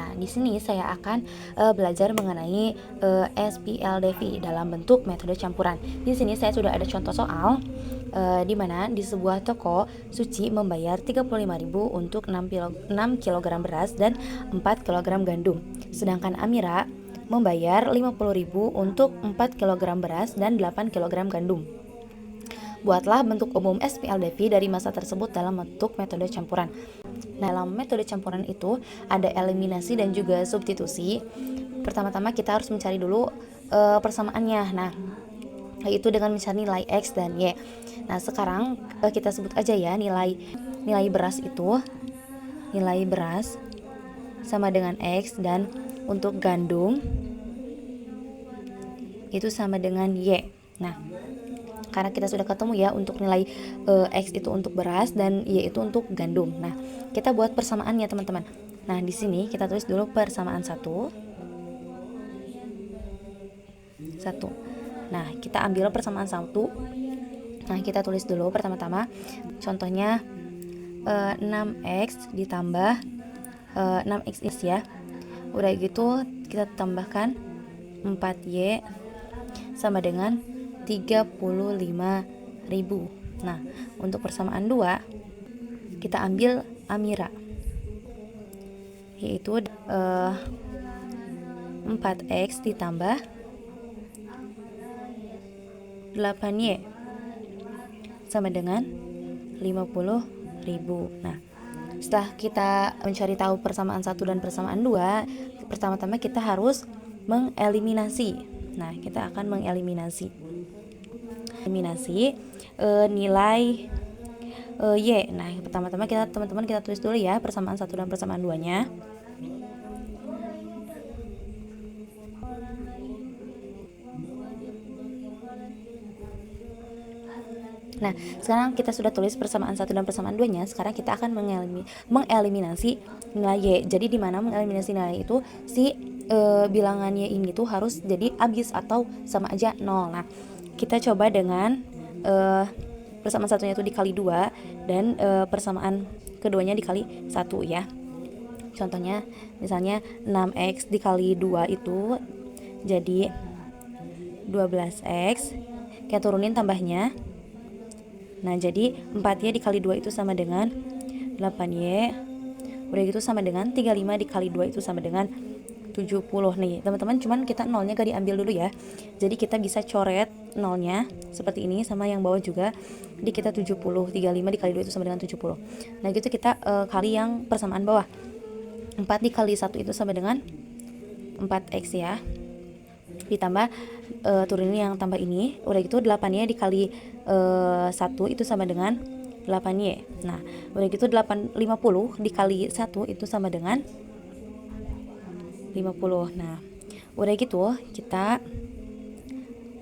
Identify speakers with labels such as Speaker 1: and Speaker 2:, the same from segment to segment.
Speaker 1: Nah, di sini saya akan belajar mengenai SPLDV dalam bentuk metode campuran. Di sini saya sudah ada contoh soal di mana di sebuah toko Suci membayar 35.000 untuk 6 kg beras dan 4 kg gandum. Sedangkan Amira membayar 50.000 untuk 4 kg beras dan 8 kg gandum. Buatlah bentuk umum SPLDV dari massa tersebut dalam bentuk metode campuran. Nah, dalam metode campuran itu ada eliminasi dan juga substitusi. Pertama-tama kita harus mencari dulu persamaannya. Nah, yaitu dengan mencari nilai X dan Y. Nah, sekarang kita sebut aja ya nilai beras itu, nilai beras sama dengan X, dan untuk gandum itu sama dengan Y. Nah, karena kita sudah ketemu ya untuk nilai X itu untuk beras dan Y itu untuk gandum. Nah, kita buat persamaannya teman-teman. Nah, di sini kita tulis dulu persamaan 1. Nah, kita ambil persamaan 1. Nah, kita tulis dulu pertama-tama contohnya 6X ditambah 6X ya. Udah gitu kita tambahkan 4Y sama dengan 35.000. Nah, untuk persamaan 2 kita ambil Amira, yaitu 4X ditambah 8Y sama dengan 50.000. Nah, setelah kita mencari tahu persamaan 1 dan persamaan 2, pertama-tama kita harus mengeliminasi. Nah, kita akan mengeliminasi nilai Y. Nah, pertama-tama teman-teman kita tulis dulu ya persamaan 1 dan persamaan 2-nya. Nah, sekarang kita sudah tulis persamaan 1 dan persamaan 2-nya. Sekarang kita akan mengeliminasi nilai Y. Jadi di mana mengeliminasi nilai itu si bilangan Y ini tuh harus jadi habis atau sama aja 0. Nah, kita coba dengan persamaan satunya itu dikali 2 dan persamaan keduanya dikali 1 ya. Contohnya misalnya 6X dikali 2 itu jadi 12X. Kita turunin tambahnya. Nah, jadi 4Y dikali 2 itu sama dengan 8Y. Udah gitu sama dengan 35 dikali 2 itu sama dengan 70 nih teman-teman, cuman kita nolnya gak diambil dulu ya. Jadi kita bisa coret nolnya seperti ini, sama yang bawah juga di kita 70. 35 dikali 2 itu sama dengan 70. Nah, gitu kita kali yang persamaan bawah. 4 dikali 1 itu sama dengan 4X ya. Ditambah turunin yang tambah ini. Udah gitu 8Y dikali 1 itu sama dengan 8Y. Nah, udah gitu 50 dikali 1 itu sama dengan 50. Nah, udah gitu kita,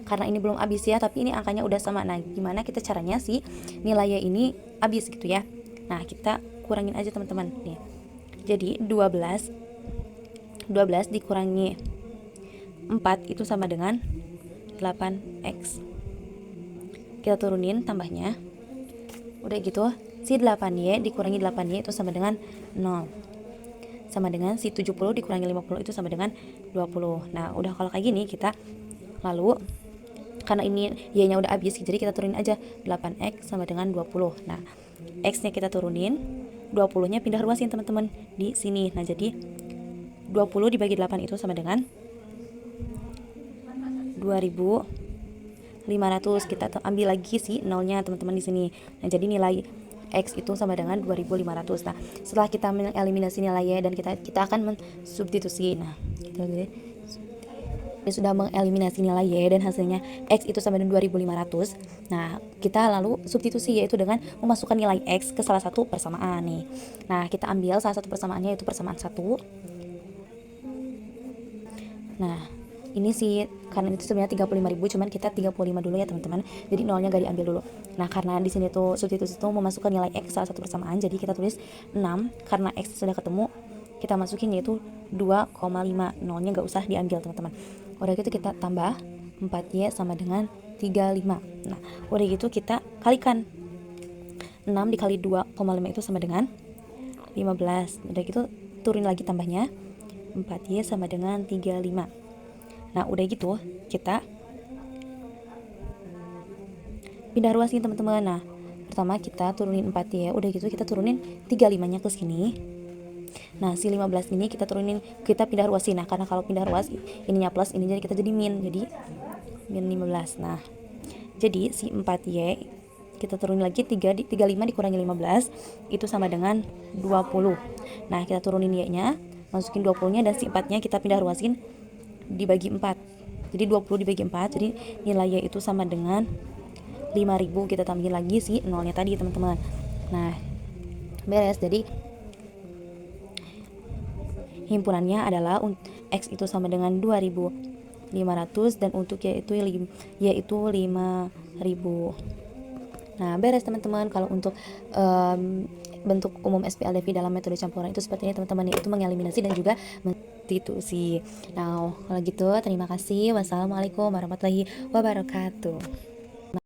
Speaker 1: karena ini belum habis ya, tapi ini angkanya udah sama. Nah, gimana kita caranya sih nilainya ini habis gitu ya. Nah, kita kurangin aja teman-teman nih. Jadi 12 dikurangi 4 itu sama dengan 8X. Kita turunin tambahnya. Udah gitu si 8Y dikurangi 8Y itu sama dengan 0. Sama dengan si 70 dikurangi 50 itu sama dengan 20. Nah, udah kalau kayak gini kita lalu karena ini Y-nya udah habis, jadi kita turunin aja 8X sama dengan 20. Nah, X-nya kita turunin, 20-nya pindah ruasin teman-teman di sini. Nah, jadi 20 dibagi 8 itu sama dengan 2.500. Kita ambil lagi si nolnya teman-teman di sini. Nah, jadi nilai X itu sama dengan 2.500. Nah, setelah kita mengeliminasi nilai Y dan kita akan mensubstitusi. Nah, kita sudah mengeliminasi nilai Y dan hasilnya X itu sama dengan 2.500. Nah, kita lalu substitusi yaitu dengan memasukkan nilai X ke salah satu persamaan nih. Nah, kita ambil salah satu persamaannya yaitu persamaan 1. Nah, ini sih karena itu sebenarnya 35.000, cuman kita 35 dulu ya teman-teman. Jadi nolnya gak diambil dulu. Nah, karena di sini tuh substitusi itu memasukkan nilai X salah satu persamaan, jadi kita tulis 6. Karena X sudah ketemu, kita masukin yaitu 2,5. Nolnya gak usah diambil teman-teman. Udah gitu kita tambah 4Y sama dengan 35. Nah, udah gitu kita kalikan 6 dikali 2,5 itu sama dengan 15. Udah gitu turunin lagi tambahnya. 4Y sama dengan 35. Nah udah gitu kita pindah ruas nih teman-teman. Nah pertama kita turunin 4Y, udah gitu kita turunin 35-nya ke sini. Nah si 15 ini kita turunin, kita pindah ruasin. Nah karena kalau pindah ruas ininya plus, ini jadi kita jadi min, jadi min 15. Nah jadi si 4Y kita turunin lagi, 35 dikurangi 15 itu sama dengan 20. Nah kita turunin Y-nya, masukin 20-nya, dan si 4-nya kita pindah ruasin dibagi 4. Jadi 20 dibagi 4, jadi nilai Y itu sama dengan 5000. Kita tambahin lagi si nolnya tadi teman-teman. Nah beres. Jadi himpunannya adalah X itu sama dengan 2500 dan untuk Y itu 5000. Nah beres teman-teman. Kalau untuk bentuk umum SPLDV dalam metode campuran itu seperti ini teman-teman, yaitu mengeliminasi dan juga substitusi. Nah kalau gitu terima kasih. Wassalamualaikum warahmatullahi wabarakatuh.